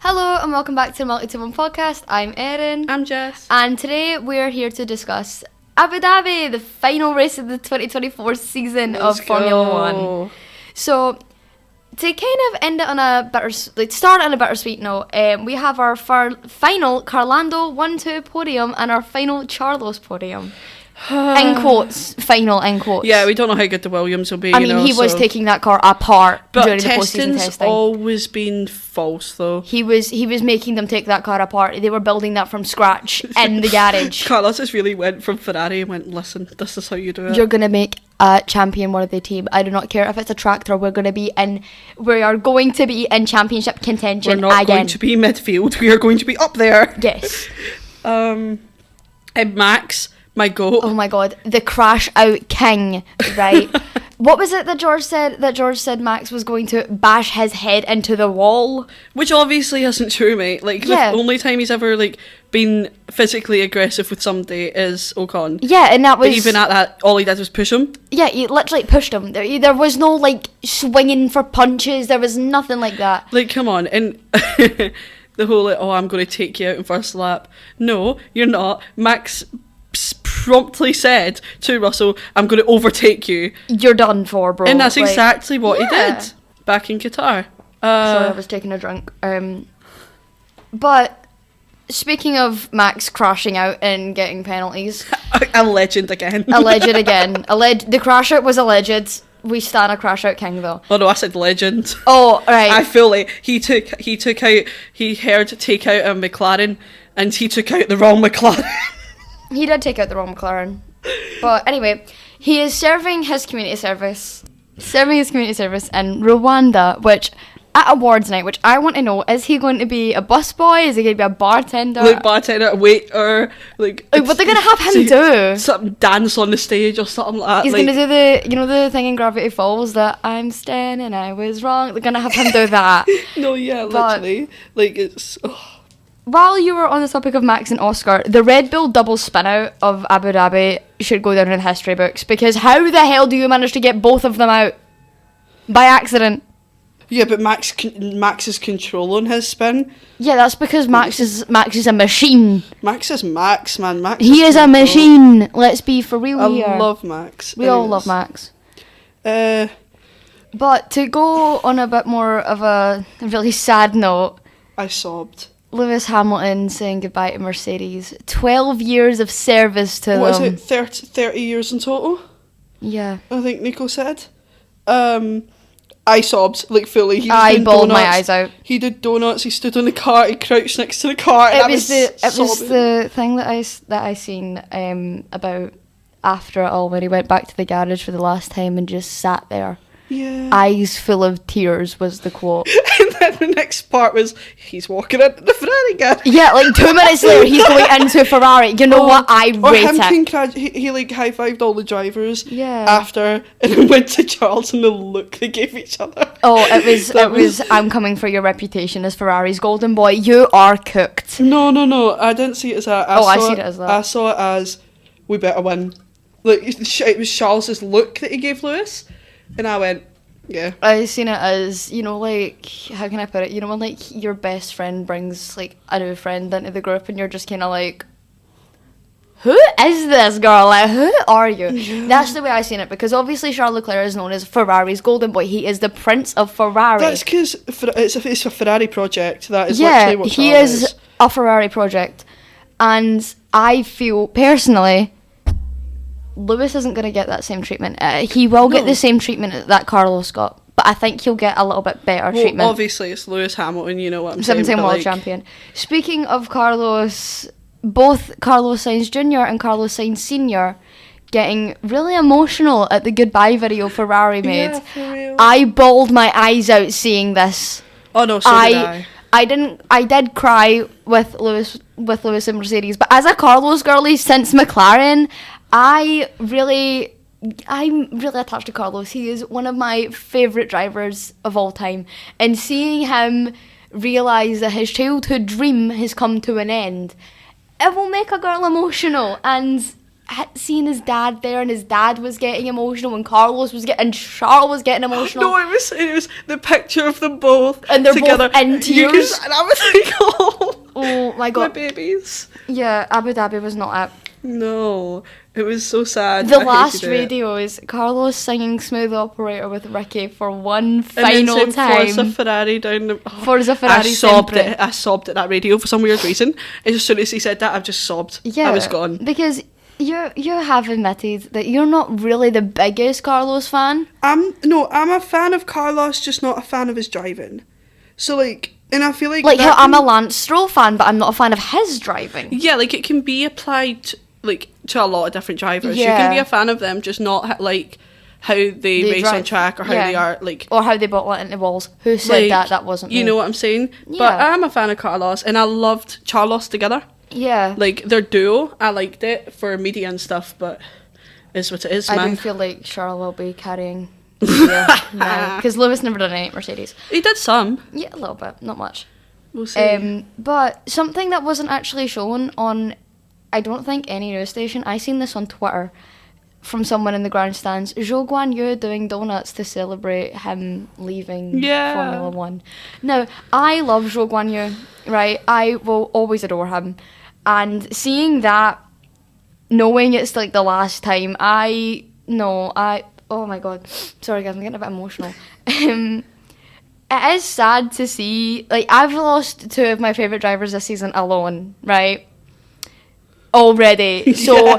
Hello and welcome back to the Multi to One podcast. I'm Erin. I'm Jess. And today we're here to discuss Abu Dhabi, the final race of the 2024 season of Formula One. So, to kind of end it on a start on a bittersweet note, we have our final Carlando 1-2 podium and our final Carlos podium. In quotes, final in quotes. Yeah, we don't know how good the Williams will be. I mean, he was taking that car apart during the postseason testing. But testing's always been false, though. He was making them take that car apart. They were building that from scratch in the garage. Carlos just really went from Ferrari and went, listen, this is how you do it. You're gonna make a champion-worthy team. I do not care if it's a tractor. We are going to be in championship contention. We're not going to be midfield. We are going to be up there. Yes. And Max, my goat. Oh my god, the crash out king, right? What was it that George said? That George said Max was going to bash his head into the wall? Which obviously isn't true, mate. Like, the only time he's ever, been physically aggressive with somebody is Ocon. Yeah, and that was... But even at that, all he did was push him. Yeah, he literally pushed him. There was no, swinging for punches. There was nothing like that. Come on. And the whole, I'm going to take you out in first lap. No, you're not. Max promptly said to Russell, I'm going to overtake you. You're done for, bro. And that's exactly what he did back in Qatar. Sorry, I was taking a drink. But speaking of Max crashing out and getting penalties, a legend again. Alleged again. The crash out was alleged. We stand a crash out king though. Oh no, I said legend. Oh right. I feel like he heard take out a McLaren and he took out the wrong McLaren. He did take out the wrong McLaren. But anyway, he is serving his community service in Rwanda, which at awards night, which I want to know, is he going to be a busboy? Is he going to be a bartender? Bartender, a waiter, what they're going to have him do? Something, dance on the stage or something like that. He's going to do the thing in Gravity Falls that I'm standing, I was wrong. They're going to have him do that. No, yeah, literally. It's... Oh. While you were on the topic of Max and Oscar, the Red Bull double spin out of Abu Dhabi should go down in history books, because how the hell do you manage to get both of them out by accident? Yeah, but Max is controlling his spin. Yeah, that's because Max is a machine. Max is Max, man. He is a machine. Let's be for real here. I love Max. We all love Max. But to go on a bit more of a really sad note, I sobbed. Lewis Hamilton saying goodbye to Mercedes. 12 years of service to them. What is it, 30 years in total? Yeah. I think Nico said. I sobbed, fully. I bawled my eyes out. He did donuts, he stood on the car, he crouched next to the car, and it was the thing that I seen about after it all, when he went back to the garage for the last time and just sat there. Yeah. Eyes full of tears was the quote. And then the next part was, he's walking into the Ferrari garage. Yeah, 2 minutes later, he's going into a Ferrari. You know what? I rate it. He high-fived all the drivers after, and then went to Charles and the look they gave each other. Oh, it was I'm coming for your reputation as Ferrari's golden boy. You are cooked. No, I didn't see it as that. I see it as that. I saw it as, we better win. It was Charles's look that he gave Lewis. And I went, yeah. I seen it as, how can I put it? When, your best friend brings, a new friend into the group and you're just kind of who is this girl? Who are you? Yeah. That's the way I seen it, because obviously Charles Leclerc is known as Ferrari's golden boy. He is the Prince of Ferrari. That's because it's a Ferrari project. That is literally what he is a Ferrari project. And I feel, personally, Lewis isn't going to get that same treatment. He will get the same treatment that Carlos got, but I think he'll get a little bit better treatment. Obviously, it's Lewis Hamilton, you know what I'm saying. 7-time world champion. Speaking of Carlos, both Carlos Sainz Jr. and Carlos Sainz Sr. getting really emotional at the goodbye video Ferrari made. Yeah, for real. I bawled my eyes out seeing this. Oh no, so did I. I did cry with Lewis and Mercedes, but as a Carlos girlie since McLaren, I'm really attached to Carlos. He is one of my favourite drivers of all time. And seeing him realise that his childhood dream has come to an end, it will make a girl emotional. And seeing his dad there, and his dad was getting emotional, and Charles was getting emotional. No, it was the picture of them both and they're together. both in tears. And I was like, oh my god, my babies. Yeah, Abu Dhabi was not it. No, it was so sad. The I last hated it. video is Carlos singing Smooth Operator with Ricky for one And final then time. Forza Ferrari down the... Forza Ferrari I sobbed at that radio for some weird reason. As soon as he said that, I've just sobbed. Yeah, I was gone. Because you have admitted that you're not really the biggest Carlos fan. I'm a fan of Carlos, just not a fan of his driving. So, like, and I feel like... Like how I'm a Lance Stroll fan, but I'm not a fan of his driving. Yeah, like, it can be applied... like to a lot of different drivers. Yeah. You can be a fan of them, just not like how they race drive. on track or how they are like, or how they bottle it into walls. Who said like, that wasn't me. You know what I'm saying? Yeah. But I'm a fan of Carlos, and I loved Charlos together. Yeah, Like their duo, I liked it for media and stuff, but it's what it is, man. I do feel like Charles will be carrying now, because Lewis never done any Mercedes. He did some. Yeah, a little bit, not much. We'll see. But something that wasn't actually shown on, I don't think, any news station. I seen this on Twitter from someone in the grandstands. Zhou Guanyu doing donuts to celebrate him leaving Formula One. Now, I love Zhou Guanyu, right? I will always adore him. And seeing that, knowing it's like the last time, oh my god. Sorry guys, I'm getting a bit emotional. It is sad to see, like, I've lost two of my favourite drivers this season alone, right? Already. So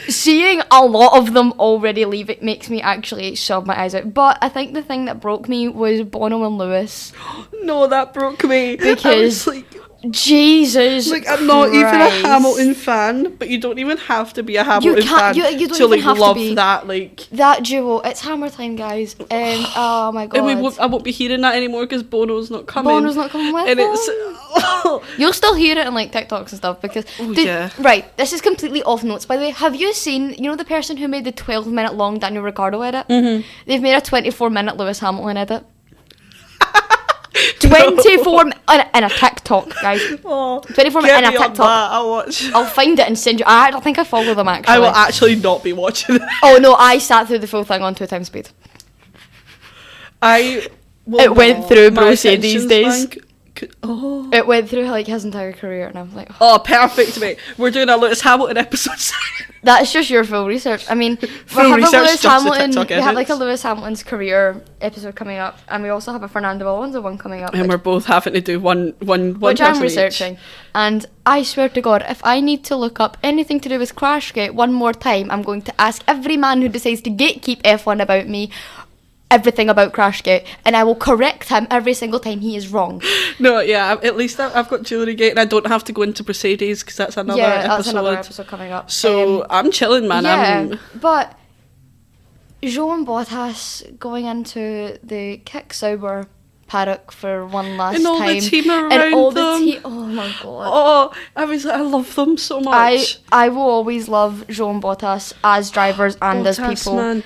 seeing a lot of them already leave, it makes me actually sob my eyes out. But I think the thing that broke me was Bono and Lewis. No, that broke me. Because I was like, Jesus, like, I'm not even a Christ. Hamilton fan, but you don't even have to be a Hamilton fan you don't to even like have to love be. that. Like That duo, it's hammer time, guys. Oh my god. and I won't be hearing that anymore because Bono's not coming. Bono's not coming with and them. it's You'll still hear it in like TikToks and stuff because yeah. Right, this is completely off notes. By the way, have you seen, you know, the person who made the 12-minute long Daniel Ricciardo edit? Mm-hmm. They've made a 24-minute Lewis Hamilton edit. 24 in a TikTok, guys. 24 minutes in a TikTok. I'll watch. I'll find it and send you. I don't think I follow them actually. I will actually not be watching it. Oh no, I sat through the full thing on 2 times speed. It went through Bro Say these days. Oh. It went through like his entire career, and I was like, Oh, perfect, mate. We're doing a Lewis Hamilton episode. that's just your full research. I mean, Full research, just the TikTok we have like a edits. Lewis Hamilton's career episode coming up, and we also have a Fernando Alonso one coming up, And we're both having to do one which I'm person researching. each. And I swear to God, if I need to look up anything to do with Crashgate one more time, I'm going to ask every man who decides to gatekeep F1 about me everything about Crashgate, and I will correct him every single time he is wrong. No, yeah, at least I've got Jewellery Gate and I don't have to go into Mercedes because that's another episode. That's another episode coming up. So I'm chilling, man. Yeah, but Joe and Bottas going into the Kick Sauber paddock for one last and all time. the team around and all them. the oh my god. Oh, I love them so much. I will always love Joe and Bottas as drivers and as people. Man.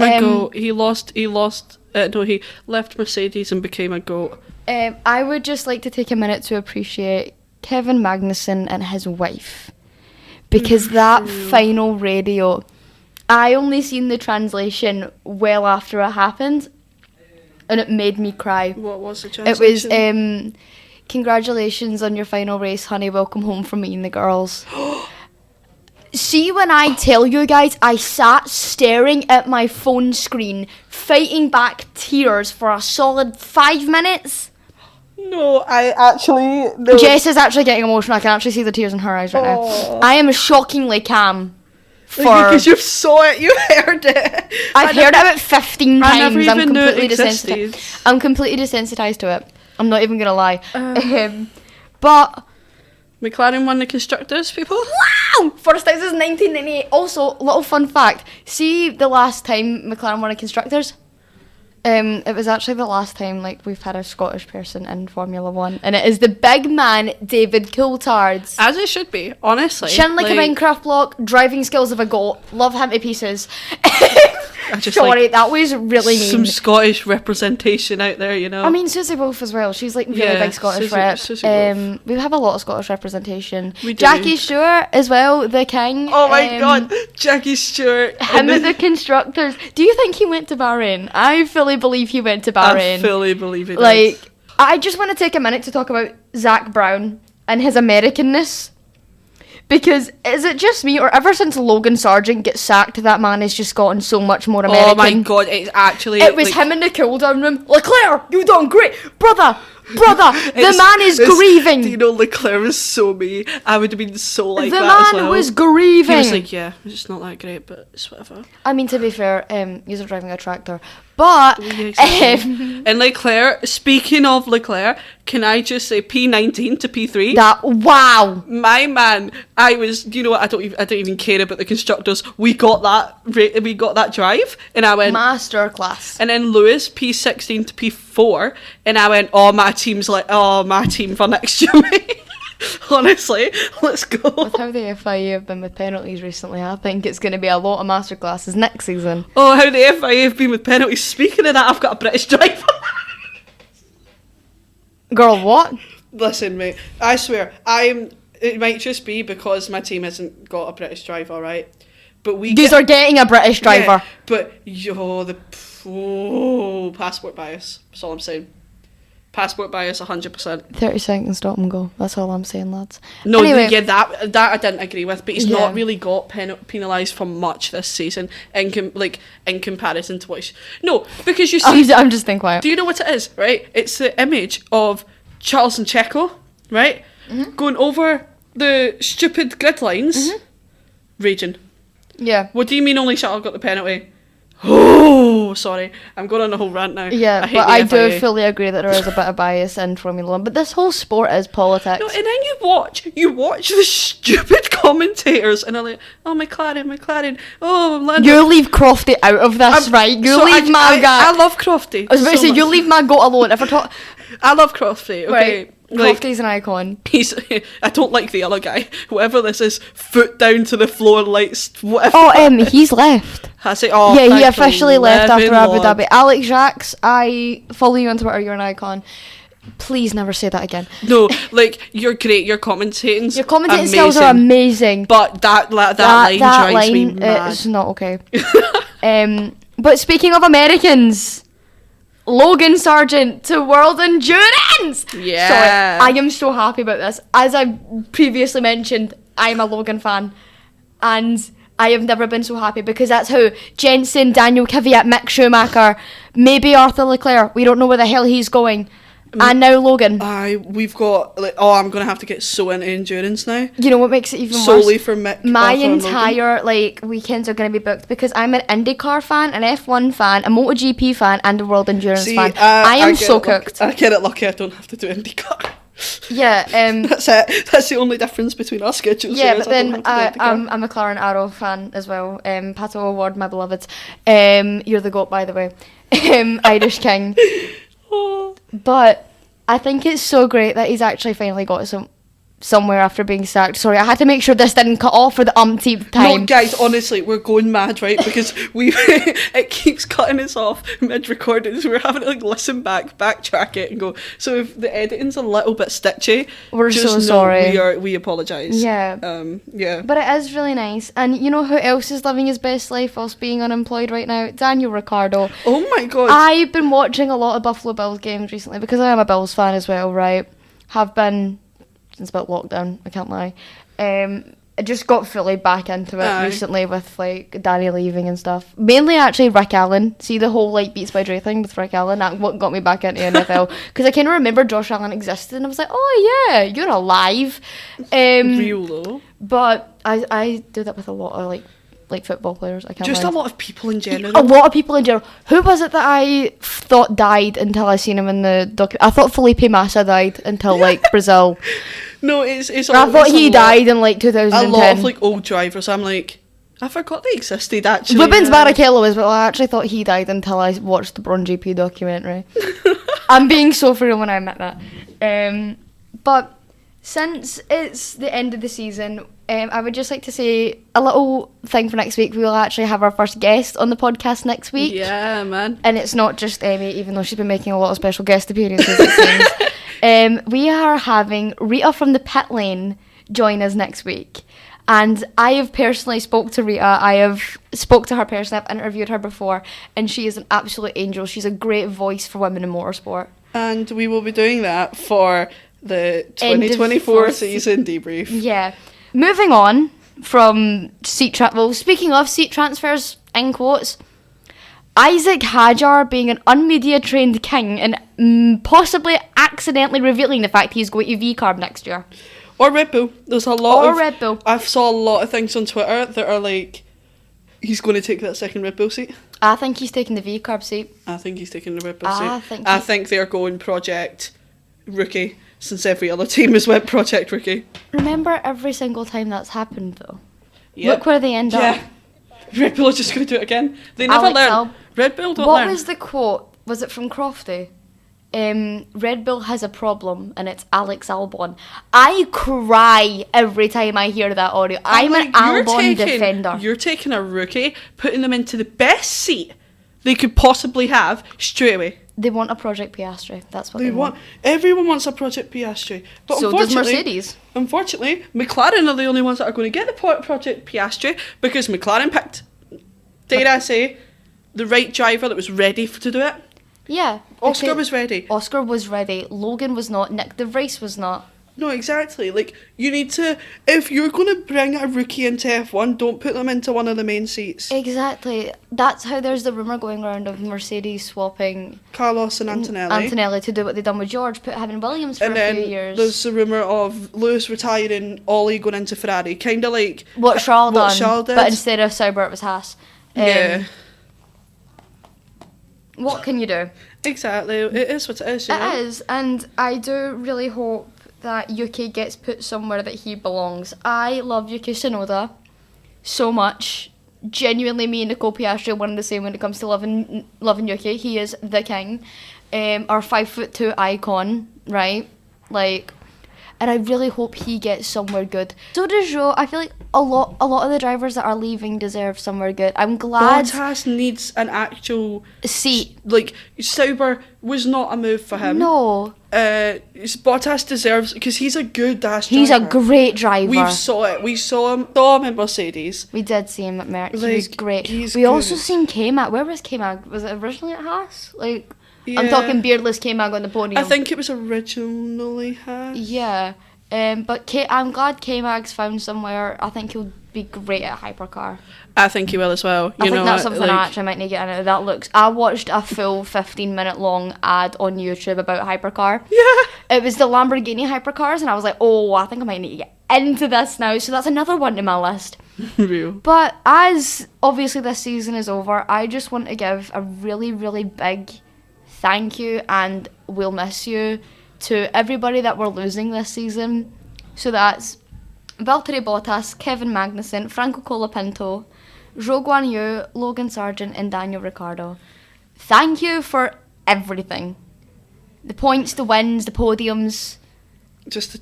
My goat. He left Mercedes and became a goat. I would just like to take a minute to appreciate Kevin Magnussen and his wife, because that final radio, I only seen the translation well after it happened, and it made me cry. What was the It translation? was congratulations on your final race, honey, welcome home from me and the girls. See, when I tell you guys, I sat staring at my phone screen, fighting back tears for a solid 5 minutes. No, I actually... No. Jess is actually getting emotional. I can actually see the tears in her eyes right now. I am shockingly calm. Because you saw it, you heard it. I've heard it about 15 I never times. I'm even knew it completely existed. desensitized. I'm completely desensitized to it. I'm not even going to lie. But... McLaren won the constructors, people. Wow! First time since 1998. Also, little fun fact. See, the last time McLaren won a constructors, it was actually the last time like we've had a Scottish person in Formula One, and it is the big man David Coulthard. As it should be, honestly. Chin like a Minecraft block, driving skills of a goat. Love him to pieces. I just Sorry, that was really mean. some Scottish representation out there, you know. I mean, Susie Wolf as well. She's like really big Scottish rep. Susie Wolf. We have a lot of Scottish representation. We do. Jackie Stewart as well, the king. Oh my god, Jackie Stewart. Him at the constructors. Do you think he went to Bahrain? I fully believe he went to Bahrain. I fully believe it. Like, I just want to take a minute to talk about Zach Brown and his Americanness. Because is it just me, or ever since Logan Sargent gets sacked, that man has just gotten so much more American? Oh my god, it's actually... It was him in the cool down room. Leclerc, you done great. Brother, the man is grieving. Do you know, Leclerc was so me. I would have been so like the that as man well. was grieving. He was like, yeah, it's not that great, but it's whatever. I mean, to be fair, you're driving a tractor. But, Yeah, exactly. And Leclerc, speaking of Leclerc, can I just say P19 to P3? wow. My man, I was, you know what, I don't even care about the constructors. We got that drive, and I went Masterclass. And then Lewis, P16 to P4, and I went, my team for next year, mate. Honestly, let's go. With how the FIA have been with penalties recently, I think it's going to be a lot of masterclasses next season. Oh, how the FIA have been with penalties. Speaking of that, I've got a British driver. Girl, what? Listen, mate, I swear, it might just be because my team hasn't got a British driver, right? But These are getting a British driver. Yeah, but, passport bias. That's all I'm saying. Passport bias, 100%. 30 seconds, stop and go. That's all I'm saying, lads. No, anyway, yeah, that I didn't agree with, but he's not really got penalised for much this season in comparison to what no, because you see... I'm just thinking quiet. Do you know what it is, right? It's the image of Charles and Checo, right? Mm-hmm. Going over the stupid grid lines, raging. Yeah. What do you mean only Charles got the penalty? Oh, sorry. I'm going on a whole rant now. Yeah, I do fully agree that there is a bit of bias in Formula 1, but this whole sport is politics. No, and then you watch the stupid commentators and they're like, oh, McLaren, oh, Lando. You leave Crofty out of this, right? You leave my guy. I love Crofty. I was about to say, you leave my goat alone. If we're talking... I love Crofty, okay? Right. Crofty's an icon. I don't like the other guy. Whoever this is, foot down to the floor, lights, whatever. Oh, he's left. Has he? Oh, yeah, he officially left after Abu Lord. Dhabi. Alex Jacques, I follow you on Twitter. You're an icon. Please never say that again. No, like, you're great. Your commentating skills are amazing. But that line drives me mad. It's not okay. But speaking of Americans... Logan Sargent to World Endurance! Yeah. Sorry, I am so happy about this. As I previously mentioned, I'm a Logan fan. And I have never been so happy because that's how Jensen, Daniel Kvyat, Mick Schumacher, maybe Arthur Leclerc, we don't know where the hell he's going. And now Logan. We've got, I'm going to have to get so into endurance now. You know what makes it even Solely worse? for Mick. My Arthur entire, weekends are going to be booked because I'm an IndyCar fan, an F1 fan, a MotoGP fan, and a World Endurance fan. I am so cooked. I get it lucky I don't have to do IndyCar. Yeah. That's it. That's the only difference between our schedules. Yeah, but then I'm a McLaren Arrow fan as well. Pato O'Ward, my beloved. You're the GOAT, by the way. Irish King. But I think it's so great that he's actually finally got somewhere after being sacked. Sorry, I had to make sure this didn't cut off for the umpteenth time. No, guys, honestly, we're going mad, right? Because it keeps cutting us off mid-recording, so we're having to listen backtrack it and go. So if the editing's a little bit stitchy, we're just so sorry. We apologise. Yeah. Yeah. But it is really nice. And you know who else is living his best life whilst being unemployed right now? Daniel Ricciardo. Oh my god. I've been watching a lot of Buffalo Bills games recently because I am a Bills fan as well, right? Have been since about lockdown, I can't lie. I just got fully back into it recently with Danny leaving and stuff. Mainly actually Rick Allen. See the whole Beats by Dre thing with Rick Allen? That what got me back into NFL. Because I kind of remember Josh Allen existed and I was like, oh yeah, you're alive. Real though. But I do that with a lot of football players. I can't just lie. a lot of people in general. A lot of people in general. Who was it that I thought died until I seen him in the documentary? I thought Felipe Massa died until Brazil. No, it's I thought he died in 2010. A lot of old drivers. I'm like, I forgot they existed actually. Rubens Barrichello as well. I actually thought he died until I watched the Braun GP documentary. I'm being so for real when I admit that. But Since it's the end of the season, I would just like to say a little thing for next week. We will actually have our first guest on the podcast next week. Yeah, man. And it's not just Emmy, even though she's been making a lot of special guest appearances, it seems. We are having Rita from the Pit Lane join us next week. And I have personally spoke to Rita. I have spoke to her personally. I've interviewed her before. And she is an absolute angel. She's a great voice for women in motorsport. And we will be doing that for the 2024 season debrief. Yeah. Moving on from speaking of seat transfers, in quotes, Isaac Hajar being an unmedia trained king and possibly accidentally revealing the fact he's going to V-Carb next year. Or Red Bull. There's a lot of... Red Bull. I saw a lot of things on Twitter that are like, he's going to take that second Red Bull seat. I think he's taking the V-Carb seat. I think he's taking the Red Bull seat. I think they're going Project Rookie, since every other team has went Project Rookie. Remember every single time that's happened, though? Yep. Look where they end up. Red Bull are just going to do it again. They never learn. Red Bull don't learn. What was the quote? Was it from Crofty? Red Bull has a problem and it's Alex Albon. I cry every time I hear that audio. I'm an Albon defender. You're taking a rookie, putting them into the best seat they could possibly have straight away. They want a Project Piastri. That's what they want. Everyone wants a Project Piastri. But so does Mercedes. Unfortunately, McLaren are the only ones that are going to get the Project Piastri because McLaren picked, dare I say, the right driver that was ready to do it. Yeah. Oscar was ready. Oscar was ready. Logan was not. Nick de Vries was not. No, exactly. Like, you need to... If you're going to bring a rookie into F1, don't put them into one of the main seats. Exactly. That's how there's the rumour going around of Mercedes swapping... Carlos and Antonelli. Antonelli to do what they've done with George, put having Williams for a few years. There's the rumour of Lewis retiring, Ollie going into Ferrari. Kind of like... What Charles did. But instead of Sauber, it was Haas. Yeah. What can you do? Exactly. It is what it is, you know? It is, and I do really hope that Yuki gets put somewhere that he belongs. I love Yuki Tsunoda so much. Genuinely, me and Nicole Piastri are one and the same when it comes to loving Yuki. He is the king. Our 5'2" icon, right? Like, and I really hope he gets somewhere good. So does Joe. I feel like a lot of the drivers that are leaving deserve somewhere good. I'm glad. Bottas needs an actual seat. Like, Sauber was not a move for him. No. Bottas deserves, because he's a good dash driver. He's a great driver. We saw it. We saw him in Mercedes. We did see him at Merc. Like, he was great. He's we good. also seen K-Mag. Where was K-Mag? Was it originally at Haas? Like, yeah. I'm talking beardless K-Mag on the podium. I think it was originally Haas. Yeah. But I'm glad K-Mag's found somewhere. I think he'll be great at hypercar. I think he will as well. I think that's something I actually might need to get into. That looks... I watched a full 15-minute long ad on YouTube about hypercar. Yeah. It was the Lamborghini hypercars, and I was like, oh, I think I might need to get into this now. So that's another one in my list. Real. But as obviously this season is over, I just want to give a really, really big thank you and we'll miss you to everybody that we're losing this season. So that's Valtteri Bottas, Kevin Magnussen, Franco Colapinto, Zhou Guanyu, Logan Sargent and Daniel Ricciardo. Thank you for everything. The points, the wins, the podiums. Just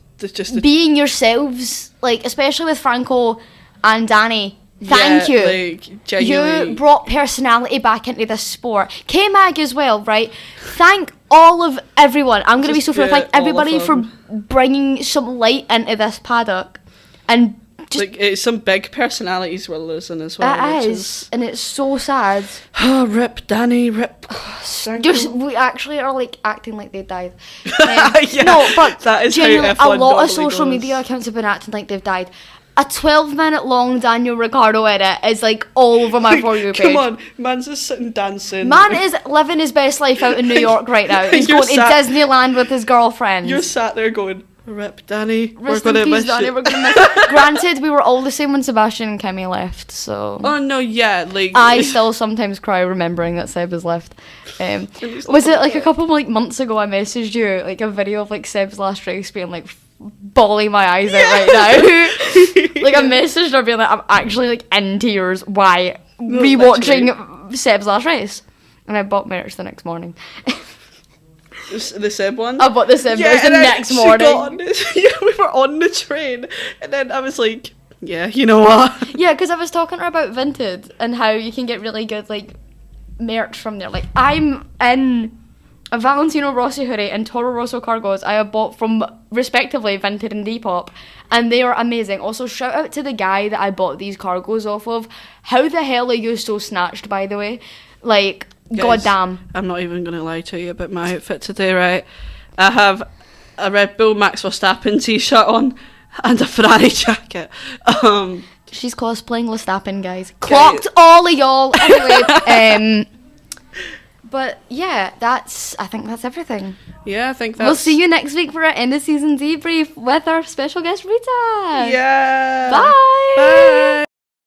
being yourselves, like especially with Franco and Danny. Thank you. Like, genuinely. You brought personality back into this sport. K-Mag as well, right? Thank all of everyone. I'm going to be so fair. Thank everybody for bringing some light into this paddock. And just... Like, it's some big personalities we're losing as well. It is. And it's so sad. Rip Danny, rip... We actually are like acting like they died. Yeah, no, but that is genuinely, how F1 a lot of normally social goes. media accounts have been acting like they've died. A 12-minute long Daniel Ricciardo edit is like all over my For You page. Come on, man's just sitting dancing. Man is living his best life out in New York right now. He's going to Disneyland with his girlfriend. You're sat there going, rip Danny, we're going to miss Danny, you. we're going to miss Granted, we were all the same when Sebastian and Kimi left, so... Oh, no, yeah, like... I still sometimes cry remembering that Seb has left. Was it like a couple like months ago I messaged you like a video of like Seb's last race being like bawling my eyes out right now. Like I messaged her being like, I'm actually like in tears. Why? Rewatching Seb's last race. And I bought merch the next morning. The Seb one? I bought the Seb. It was the and then next she morning. got on we were on the train, and then I was like, yeah, you know what? Yeah, because I was talking to her about Vinted and how you can get really good, like, merch from there. Like, I'm in a Valentino Rossi hoodie and Toro Rosso cargos I have bought from, respectively, Vinted and Depop, and they are amazing. Also, shout out to the guy that I bought these cargos off of. How the hell are you so snatched, by the way? Like, Guys, goddamn. I'm not even going to lie to you about my outfit today, right? I have a Red Bull Max Verstappen t-shirt on and a Ferrari jacket. She's cosplaying Verstappen, guys. Clocked all of y'all. Anyway, but yeah, I think that's everything. Yeah, I think that's... We'll see you next week for our end of season debrief with our special guest Rita. Yeah. Bye. Bye.